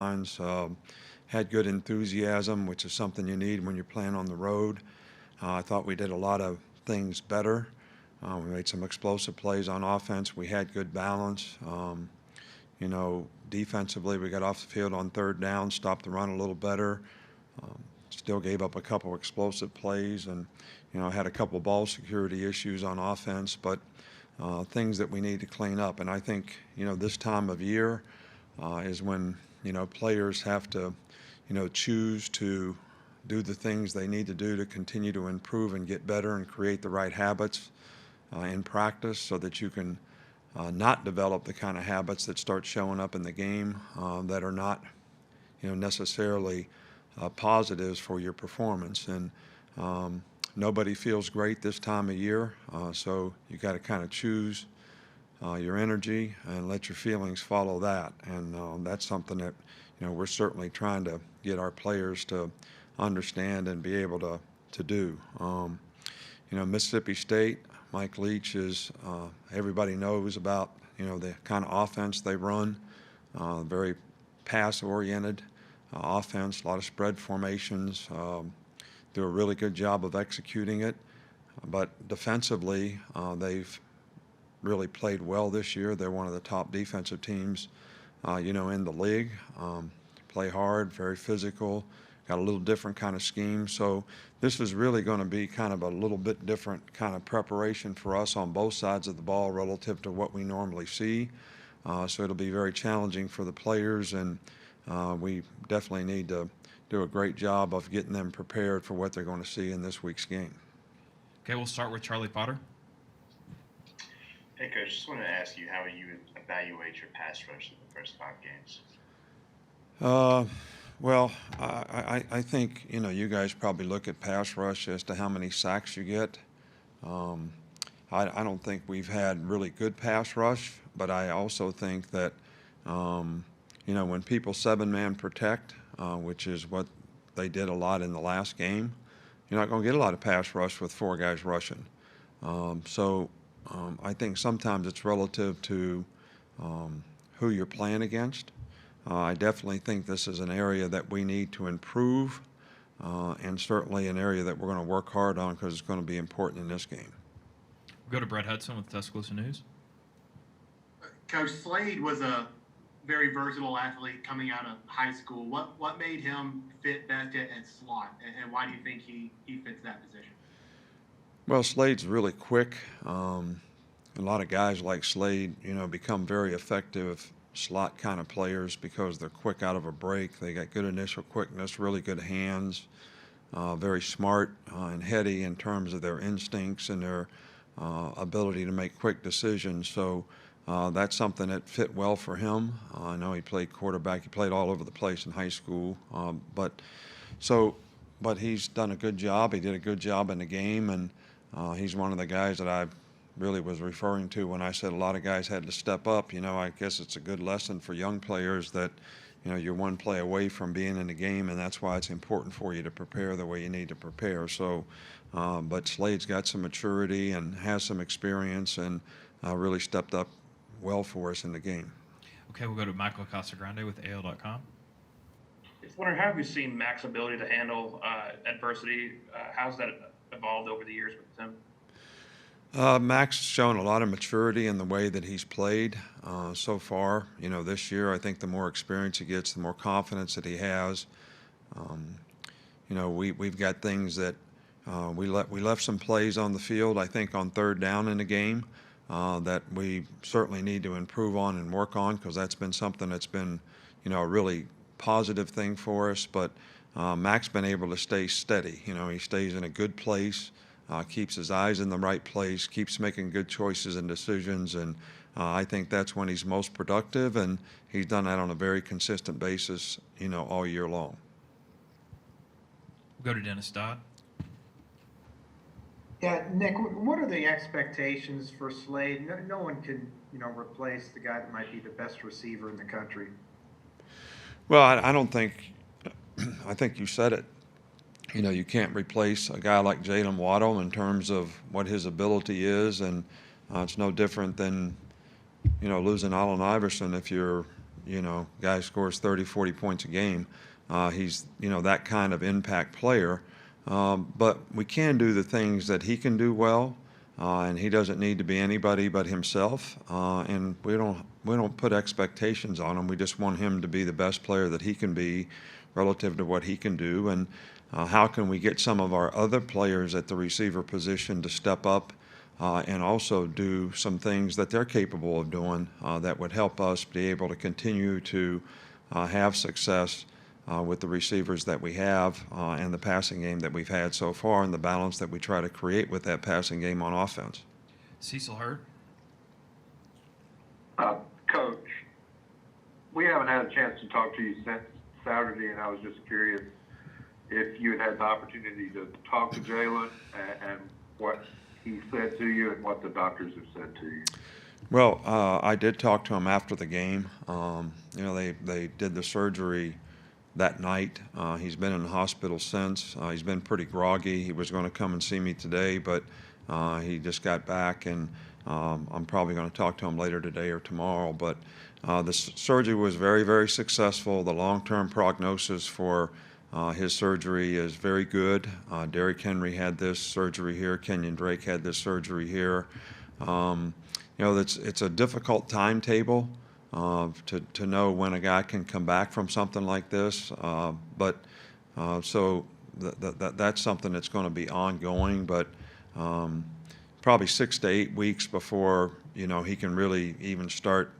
lines. Had good enthusiasm, which is something you need when you're playing on the road. I thought we did a lot of things better. We made some explosive plays on offense. We had good balance. Defensively, we got off the field on third down, stopped the run a little better. Still gave up a couple explosive plays and, had a couple ball security issues on offense, but things that we need to clean up. And I think, this time of year is when, players have to, choose to do the things they need to do to continue to improve and get better and create the right habits in practice so that you can not develop the kind of habits that start showing up in the game that are not, necessarily positives for your performance. And nobody feels great this time of year, so you got to kind of choose your energy and let your feelings follow that. And that's something that, we're certainly trying to get our players to understand and be able to do. Mississippi State, Mike Leach is, everybody knows about, the kind of offense they run, very pass-oriented offense, a lot of spread formations, do a really good job of executing it. But defensively, they've really played well this year. They're one of the top defensive teams, in the league. Play hard, very physical, got a little different kind of scheme. So this is really going to be kind of a little bit different kind of preparation for us on both sides of the ball relative to what we normally see. So it'll be very challenging for the players, and we definitely need to do a great job of getting them prepared for what they're going to see in this week's game. Okay, we'll start with Charlie Potter. Hey, Coach, just wanted to ask you how you would evaluate your pass rush in the first 5 games. Well, I think, you guys probably look at pass rush as to how many sacks you get. I don't think we've had really good pass rush, but I also think that, when people seven-man protect, which is what they did a lot in the last game, you're not going to get a lot of pass rush with four guys rushing. I think sometimes it's relative to who you're playing against. I definitely think this is an area that we need to improve, and certainly an area that we're going to work hard on because it's going to be important in this game. We'll go to Brett Hudson with Tuscaloosa News. Coach, Slade was a very versatile athlete coming out of high school. What made him fit best at slot, and why do you think he fits that position? Well, Slade's really quick. A lot of guys like Slade, become very effective slot kind of players because they're quick out of a break. They got good initial quickness, really good hands, very smart and heady in terms of their instincts and their ability to make quick decisions. So that's something that fit well for him. I know he played quarterback. He played all over the place in high school. But he's done a good job. He did a good job in the game, and he's one of the guys that I really was referring to when I said a lot of guys had to step up. I guess it's a good lesson for young players that, you're one play away from being in the game, and that's why it's important for you to prepare the way you need to prepare. So, but Slade's got some maturity and has some experience, and really stepped up well for us in the game. Okay, we'll go to Michael Casagrande with AL.com. Just wondering, how have you seen Mac's ability to handle adversity? How's that evolved over the years with him? Mac's shown a lot of maturity in the way that he's played so far. This year, I think the more experience he gets, the more confidence that he has. We've got things that we left some plays on the field, I think, on third down in the game that we certainly need to improve on and work on, because that's been something that's been, a really positive thing for us. But Mac's been able to stay steady. He stays in a good place. Keeps his eyes in the right place, keeps making good choices and decisions, and I think that's when he's most productive, and he's done that on a very consistent basis, all year long. We'll go to Dennis Dodd. Yeah, Nick, what are the expectations for Slade? No one can, replace the guy that might be the best receiver in the country. Well, I don't think – I think you said it. You can't replace a guy like Jalen Waddle in terms of what his ability is, and it's no different than, losing Allen Iverson if you're, guy scores 30, 40 points a game. He's, that kind of impact player. But we can do the things that he can do well, and he doesn't need to be anybody but himself. And we don't put expectations on him. We just want him to be the best player that he can be relative to what he can do. And how can we get some of our other players at the receiver position to step up and also do some things that they're capable of doing that would help us be able to continue to have success with the receivers that we have and the passing game that we've had so far and the balance that we try to create with that passing game on offense. Cecil Hurd. Coach, we haven't had a chance to talk to you since Saturday, and I was just curious if you had the opportunity to talk to Jalen and what he said to you and what the doctors have said to you. Well, I did talk to him after the game. They did the surgery that night. He's been in the hospital since. He's been pretty groggy. He was going to come and see me today, but he just got back, and I'm probably going to talk to him later today or tomorrow. But the surgery was very, very successful. The long-term prognosis for his surgery is very good. Derrick Henry had this surgery here. Kenyon Drake had this surgery here. It's a difficult timetable to know when a guy can come back from something like this. So that's something that's going to be ongoing. But probably 6 to 8 weeks before he can really even start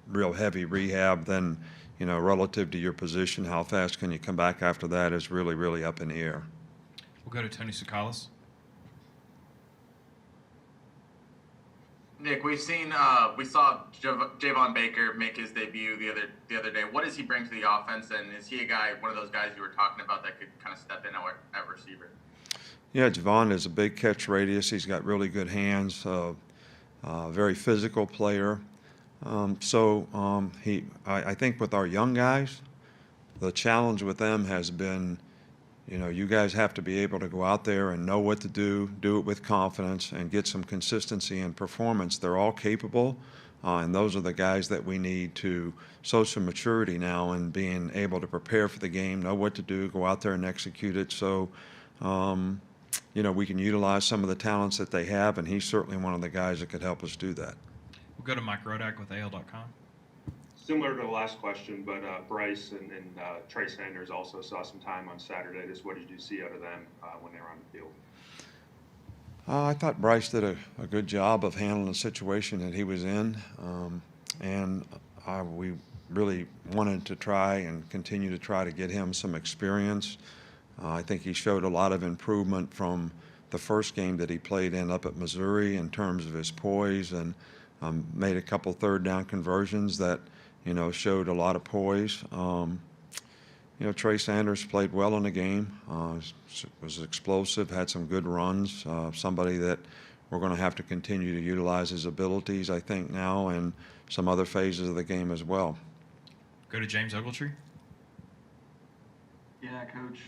real heavy rehab. Then relative to your position, how fast can you come back after that is really, really up in the air. We'll go to Tony Tsoukalas. Nick, we saw Javon Baker make his debut the other day. What does he bring to the offense, and is he a guy, one of those guys you were talking about that could kind of step in at receiver? Yeah, Javon is a big catch radius. He's got really good hands. Very physical player. I think with our young guys, the challenge with them has been, you guys have to be able to go out there and know what to do it with confidence, and get some consistency in performance. They're all capable, and those are the guys that we need to show some maturity now and being able to prepare for the game, know what to do, go out there and execute it. So, we can utilize some of the talents that they have, and he's certainly one of the guys that could help us do that. We'll go to Mike Rodak with AL.com. Similar to the last question, but Bryce and Trey Sanders also saw some time on Saturday. Just what did you see out of them when they were on the field? I thought Bryce did a good job of handling the situation that he was in, and we really wanted to try and continue to try to get him some experience. I think he showed a lot of improvement from the first game that he played in up at Missouri in terms of his poise, and made a couple third down conversions that showed a lot of poise. Trey Sanders played well in the game, was explosive, had some good runs, somebody that we're going to have to continue to utilize his abilities, I think, now, and some other phases of the game as well. Go to James Ogletree. Yeah, Coach,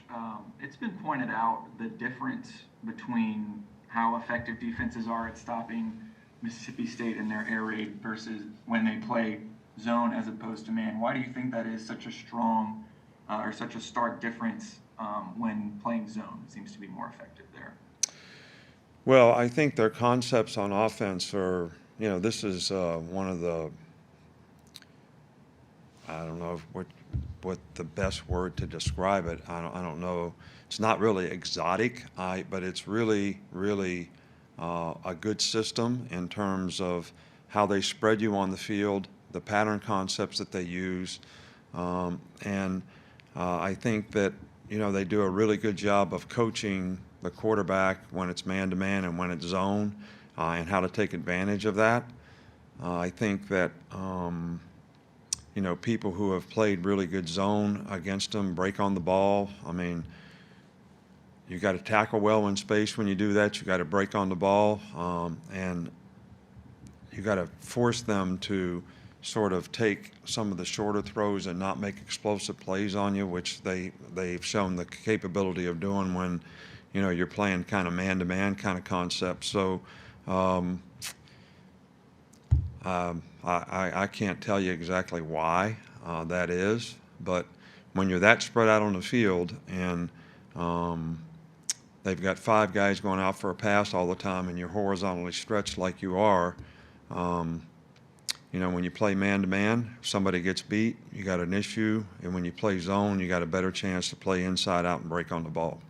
it's been pointed out the difference between how effective defenses are at stopping Mississippi State in their air raid versus when they play zone as opposed to man. Why do you think that is such a strong or such a stark difference when playing zone? It seems to be more effective there. Well, I think their concepts on offense are, this is one of the, I don't know what the best word to describe it. I don't know. It's not really exotic, but it's really, really a good system in terms of how they spread you on the field, the pattern concepts that they use, and I think that they do a really good job of coaching the quarterback when it's man-to-man and when it's zone, and how to take advantage of that. I think that people who have played really good zone against them break on the ball. I mean, you got to tackle well in space when you do that. You got to break on the ball, and you got to force them to sort of take some of the shorter throws and not make explosive plays on you, which they've shown the capability of doing when you're playing kind of man-to-man kind of concept. So I can't tell you exactly why that is, but when you're that spread out on the field and they've got 5 guys going out for a pass all the time and you're horizontally stretched like you are, you know, when you play man-to-man, if somebody gets beat, you got an issue, and when you play zone, you got a better chance to play inside out and break on the ball.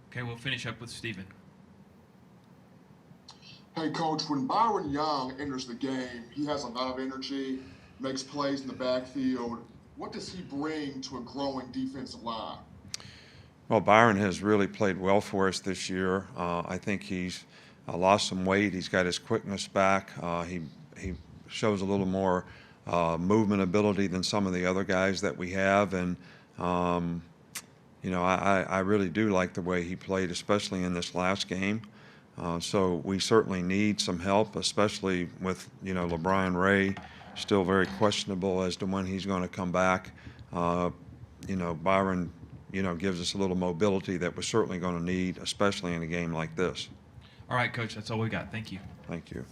Okay, we'll finish up with Steven. Hey, Coach, when Byron Young enters the game, he has a lot of energy, makes plays in the backfield. What does he bring to a growing defensive line? Well, Byron has really played well for us this year. I think he's lost some weight. He's got his quickness back. He shows a little more movement ability than some of the other guys that we have. And, you know, I really do like the way he played, especially in this last game. So we certainly need some help, especially with, you know, LeBron Ray still very questionable as to when he's going to come back. You know, Byron, you know, gives us a little mobility that we're certainly going to need, especially in a game like this. All right, Coach, that's all we got. Thank you. Thank you.